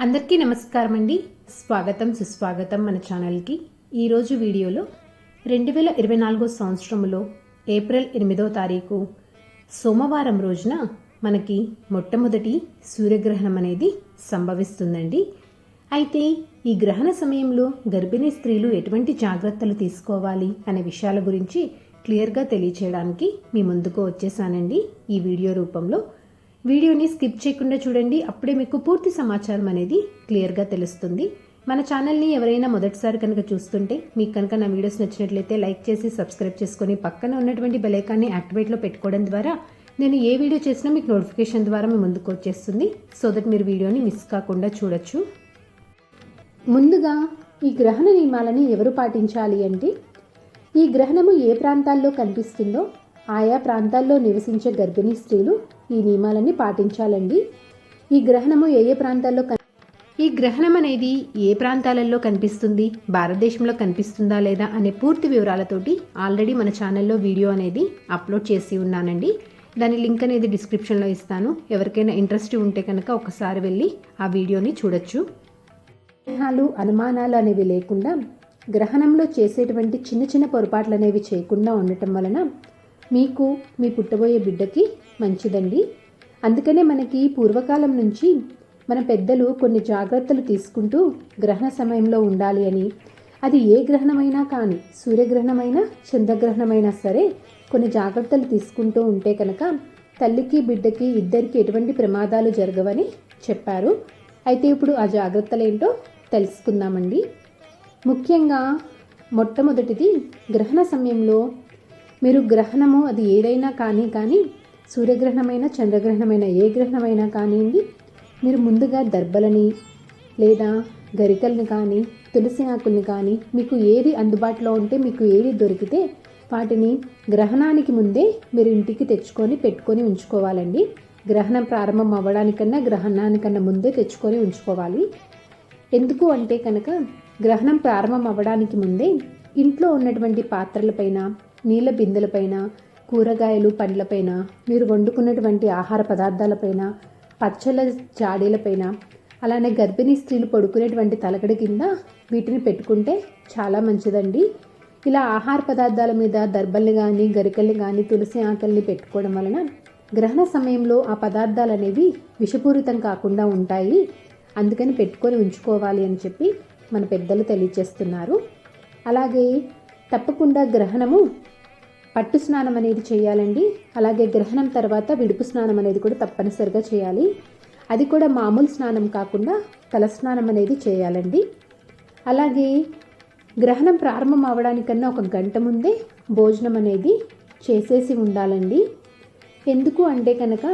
అందరికీ నమస్కారం అండి. స్వాగతం సుస్వాగతం మన ఛానల్కి. ఈరోజు వీడియోలో 2024 సంవత్సరంలో ఏప్రిల్ 8వ తారీఖు సోమవారం రోజున మనకి మొట్టమొదటి సూర్యగ్రహణం అనేది సంభవిస్తుందండి. అయితే ఈ గ్రహణ సమయంలో గర్భిణీ స్త్రీలు ఎటువంటి జాగ్రత్తలు తీసుకోవాలి అనే విషయాల గురించి క్లియర్గా తెలియచేయడానికి మీ ముందుకు వచ్చేసానండి ఈ వీడియో రూపంలో. వీడియోని స్కిప్ చేయకుండా చూడండి, అప్పుడే మీకు పూర్తి సమాచారం అనేది క్లియర్గా తెలుస్తుంది. మన ఛానల్ని ఎవరైనా మొదటిసారి కనుక చూస్తుంటే మీకు కనుక నా వీడియోస్ నచ్చినట్లయితే లైక్ చేసి సబ్స్క్రైబ్ చేసుకొని పక్కన ఉన్నటువంటి బెల్ ఐకాన్ని యాక్టివేట్లో పెట్టుకోవడం ద్వారా నేను ఏ వీడియో చేసినా మీకు నోటిఫికేషన్ ద్వారా మీ ముందుకు వచ్చేస్తుంది. సో దట్ మీరు వీడియోని మిస్ కాకుండా చూడొచ్చు. ముందుగా ఈ గ్రహణ నియమాలని ఎవరు పాటించాలి అంటే, ఈ గ్రహణము ఏ ప్రాంతాల్లో కనిపిస్తుందో ఆయా ప్రాంతాల్లో నివసించే గర్భిణీ స్త్రీలు ఈ నియమాలన్నీ పాటించాలండి. ఈ గ్రహణము ఏ ప్రాంతాల్లో ఈ గ్రహణం అనేది ఏ ప్రాంతాలలో కనిపిస్తుంది, భారతదేశంలో కనిపిస్తుందా లేదా అనే పూర్తి వివరాలతోటి ఆల్రెడీ మన ఛానల్లో వీడియో అనేది అప్లోడ్ చేసి ఉన్నానండి. దాని లింక్ అనేది డిస్క్రిప్షన్లో ఇస్తాను. ఎవరికైనా ఇంట్రెస్ట్ ఉంటే కనుక ఒకసారి వెళ్ళి ఆ వీడియోని చూడొచ్చు. సందేహాలు అనుమానాలు అనేవి లేకుండా గ్రహణంలో చేసేటువంటి చిన్న చిన్న పొరపాట్లు అనేవి చేయకుండా ఉండటం వలన మీకు మీ పుట్టబోయే బిడ్డకి మంచిదండి. అందుకనే మనకి పూర్వకాలం నుంచి మన పెద్దలు కొన్ని జాగ్రత్తలు తీసుకుంటూ గ్రహణ సమయంలో ఉండాలి అని, అది ఏ గ్రహణమైనా కానీ సూర్యగ్రహణమైనా చంద్రగ్రహణమైనా సరే కొన్ని జాగ్రత్తలు తీసుకుంటూ ఉంటే కనుక తల్లికి బిడ్డకి ఇద్దరికి ఎటువంటి ప్రమాదాలు జరగవని చెప్పారు. అయితే ఇప్పుడు ఆ జాగ్రత్తలు ఏంటో తెలుసుకుందామండి. ముఖ్యంగా మొట్టమొదటిది, గ్రహణ సమయంలో మీరు గ్రహణము అది ఏదైనా కానీ సూర్యగ్రహణమైనా చంద్రగ్రహణమైనా ఏ గ్రహణమైనా కానివ్వండి, మీరు ముందుగా దర్బలని లేదా గరికల్ని కానీ తులసి ఆకుల్ని కానీ మీకు ఏది అందుబాటులో ఉంటే మీకు ఏది దొరికితే వాటిని గ్రహణానికి ముందే మీరు ఇంటికి తెచ్చుకొని పెట్టుకొని ఉంచుకోవాలండి. గ్రహణం ప్రారంభం అవ్వడానికన్నా గ్రహణానికన్నా ముందే తెచ్చుకొని ఉంచుకోవాలి. ఎందుకు అంటే కనుక గ్రహణం ప్రారంభం అవ్వడానికి ముందే ఇంట్లో ఉన్నటువంటి పాత్రలపైన, నీళ్ళ బిందెలపైన, కూరగాయలు పండ్లపైన, మీరు వండుకున్నటువంటి ఆహార పదార్థాలపైన, పచ్చళ్ళ జాడీలపైన, అలానే గర్భిణీ స్త్రీలు పడుకునేటువంటి తలగడ కింద వీటిని పెట్టుకుంటే చాలా మంచిదండి. ఇలా ఆహార పదార్థాల మీద దర్బల్ని కానీ గరికల్ని కానీ తులసి ఆకల్ని పెట్టుకోవడం వలన గ్రహణ సమయంలో ఆ పదార్థాలు అనేవి విషపూరితం కాకుండా ఉంటాయి. అందుకని పెట్టుకొని ఉంచుకోవాలి అని చెప్పి మన పెద్దలు తెలియజేస్తున్నారు. అలాగే తప్పకుండా గ్రహణము పట్టు స్నానం అనేది చేయాలండి. అలాగే గ్రహణం తర్వాత విడుపు స్నానం అనేది కూడా తప్పనిసరిగా చేయాలి. అది కూడా మామూలు స్నానం కాకుండా తలస్నానం అనేది చేయాలండి. అలాగే గ్రహణం ప్రారంభం అవడానికన్నా 1 గంట ముందే భోజనం అనేది చేసేసి ఉండాలండి. ఎందుకు అంటే కనుక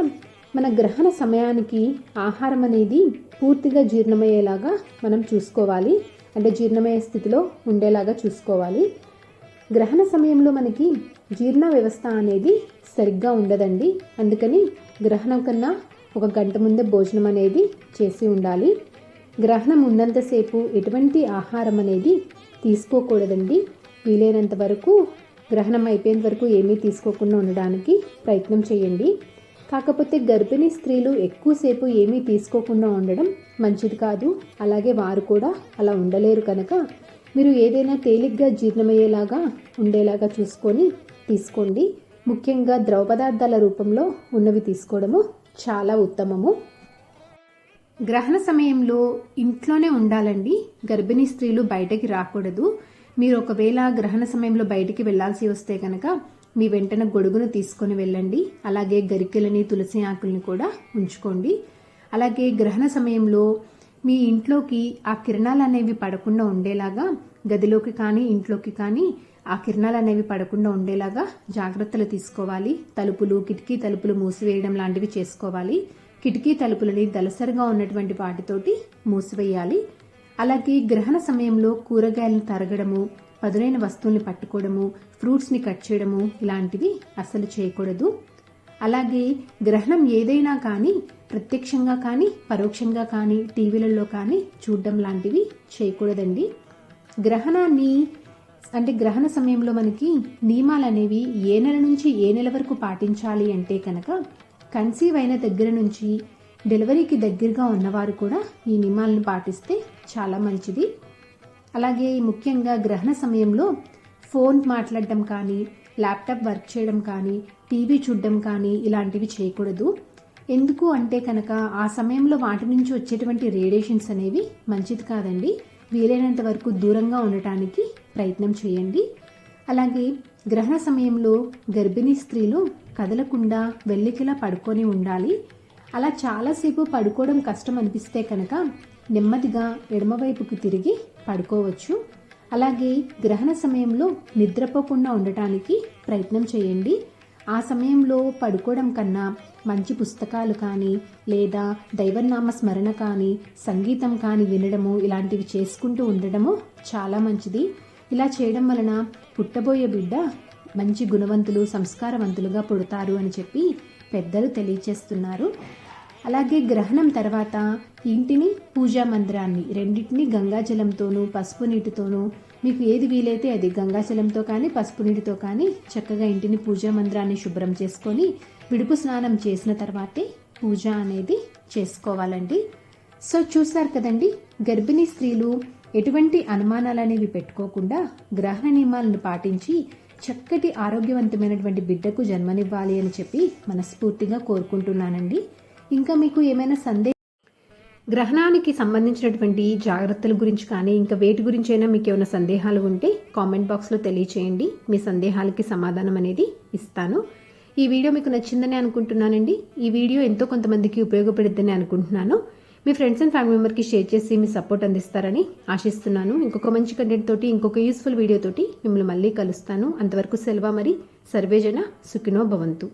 మన గ్రహణ సమయానికి ఆహారం అనేది పూర్తిగా జీర్ణమయ్యేలాగా మనం చూసుకోవాలి. అంటే జీర్ణమయ్యే స్థితిలో ఉండేలాగా చూసుకోవాలి. గ్రహణ సమయంలో మనకి జీర్ణ వ్యవస్థ అనేది సరిగ్గా ఉండదండి. అందుకని గ్రహణం కన్నా 1 గంట ముందే భోజనం అనేది చేసి ఉండాలి. గ్రహణం ఉన్నంతసేపు ఎటువంటి ఆహారం అనేది తీసుకోకూడదండి. వీలైనంత వరకు గ్రహణం అయిపోయేంత వరకు ఏమీ తీసుకోకుండా ఉండడానికి ప్రయత్నం చేయండి. కాకపోతే గర్భిణీ స్త్రీలు ఎక్కువసేపు ఏమీ తీసుకోకుండా ఉండడం మంచిది కాదు. అలాగే వారు కూడా అలా ఉండలేరు కనుక మీరు ఏదైనా తేలిగ్గా జీర్ణమయ్యేలాగా ఉండేలాగా చూసుకొని తీసుకోండి. ముఖ్యంగా ద్రవ పదార్థాల రూపంలో ఉన్నవి తీసుకోవడము చాలా ఉత్తమము. గ్రహణ సమయంలో ఇంట్లోనే ఉండాలండి. గర్భిణీ స్త్రీలు బయటకి రాకూడదు. మీరు ఒకవేళ గ్రహణ సమయంలో బయటికి వెళ్లాల్సి వస్తే కనుక మీ వెంటనే గొడుగును తీసుకొని వెళ్ళండి. అలాగే గరికెలని తులసి ఆకుల్ని కూడా ఉంచుకోండి. అలాగే గ్రహణ సమయంలో మీ ఇంట్లోకి ఆ కిరణాలు అనేవి పడకుండా ఉండేలాగా గదిలోకి కానీ ఇంట్లోకి కానీ ఆ కిరణాలు అనేవి పడకుండా ఉండేలాగా జాగ్రత్తలు తీసుకోవాలి. తలుపులు, కిటికీ తలుపులు మూసివేయడం లాంటివి చేసుకోవాలి. కిటికీ తలుపులని దళసరిగా ఉన్నటువంటి వాటితోటి మూసివేయాలి. అలాగే గ్రహణ సమయంలో కూరగాయలను తరగడము, పదునైన వస్తువుల్ని పట్టుకోవడము, ఫ్రూట్స్ని కట్ చేయడము ఇలాంటివి అసలు చేయకూడదు. అలాగే గ్రహణం ఏదైనా కానీ ప్రత్యక్షంగా కానీ పరోక్షంగా కానీ టీవీలలో కానీ చూడడం లాంటివి చేయకూడదండి. గ్రహణాన్ని అంటే గ్రహణ సమయంలో మనకి నియమాలు అనేవి ఏ నెల నుంచి ఏ నెల వరకు పాటించాలి అంటే కనుక కన్సీవ్ అయిన దగ్గర నుంచి డెలివరీకి దగ్గరగా ఉన్నవారు కూడా ఈ నియమాలను పాటిస్తే చాలా మంచిది. అలాగే ముఖ్యంగా గ్రహణ సమయంలో ఫోన్ మాట్లాడడం కానీ, ల్యాప్టాప్ వర్క్ చేయడం కానీ, టీవీ చూడడం కానీ ఇలాంటివి చేయకూడదు. ఎందుకు అంటే కనుక ఆ సమయంలో వాటి నుంచి వచ్చేటువంటి రేడియేషన్స్ అనేవి మంచిది కాదండి. వీలైనంత వరకు దూరంగా ఉండటానికి ప్రయత్నం చేయండి. అలాగే గ్రహణ సమయంలో గర్భిణీ స్త్రీలు కదలకుండా వెల్లికిలా పడుకొని ఉండాలి. అలా చాలాసేపు పడుకోవడం కష్టం అనిపిస్తే కనుక నెమ్మదిగా ఎడమవైపుకు తిరిగి పడుకోవచ్చు. అలాగే గ్రహణ సమయంలో నిద్రపోకుండా ఉండటానికి ప్రయత్నం చేయండి. ఆ సమయంలో పడుకోవడం కన్నా మంచి పుస్తకాలు కానీ లేదా దైవనామ స్మరణ కానీ సంగీతం కానీ వినడము ఇలాంటివి చేసుకుంటూ ఉండడము చాలా మంచిది. ఇలా చేయడం వలన పుట్టబోయే బిడ్డ మంచి గుణవంతులు సంస్కారవంతులుగా పుడతారు అని చెప్పి పెద్దలు తెలియచేస్తున్నారు. అలాగే గ్రహణం తర్వాత ఇంటిని పూజా మందిరాన్ని రెండింటిని గంగాజలంతోనూ పసుపు నీటితోనూ మీకు ఏది వీలైతే అది గంగాజలంతో కానీ పసుపు నీటితో కానీ చక్కగా ఇంటిని పూజా మందిరాన్ని శుభ్రం చేసుకొని విడుపు స్నానం చేసిన తర్వాతే పూజ అనేది చేసుకోవాలండి. సో చూసారు కదండి, గర్భిణీ స్త్రీలు ఎటువంటి అనుమానాలు అనేవి పెట్టుకోకుండా గ్రహణ నియమాలను పాటించి చక్కటి ఆరోగ్యవంతమైనటువంటి బిడ్డకు జన్మనివ్వాలి అని చెప్పి మనస్ఫూర్తిగా కోరుకుంటున్నానండి. ఇంకా మీకు ఏమైనా గ్రహణానికి సంబంధించినటువంటి జాగ్రత్తల గురించి కానీ ఇంకా వేటి గురించి అయినా మీకు ఏమైనా సందేహాలు ఉంటే కామెంట్ బాక్స్లో తెలియచేయండి. మీ సందేహాలకి సమాధానం అనేది ఇస్తాను. ఈ వీడియో మీకు నచ్చిందని అనుకుంటున్నానండి. ఈ వీడియో ఎంతో కొంతమందికి ఉపయోగపడుద్దని అనుకుంటున్నాను. మీ ఫ్రెండ్స్ అండ్ ఫ్యామిలీ మెంబర్కి షేర్ చేసి మీ సపోర్ట్ అందిస్తారని ఆశిస్తున్నాను. ఇంకొక మంచి కంటెంట్ తోటి ఇంకొక యూస్ఫుల్ వీడియో తోటి మిమ్మల్ని మళ్ళీ కలుస్తాను. అంతవరకు సెలవు. మరి సర్వేజన సుఖినో భవంతు.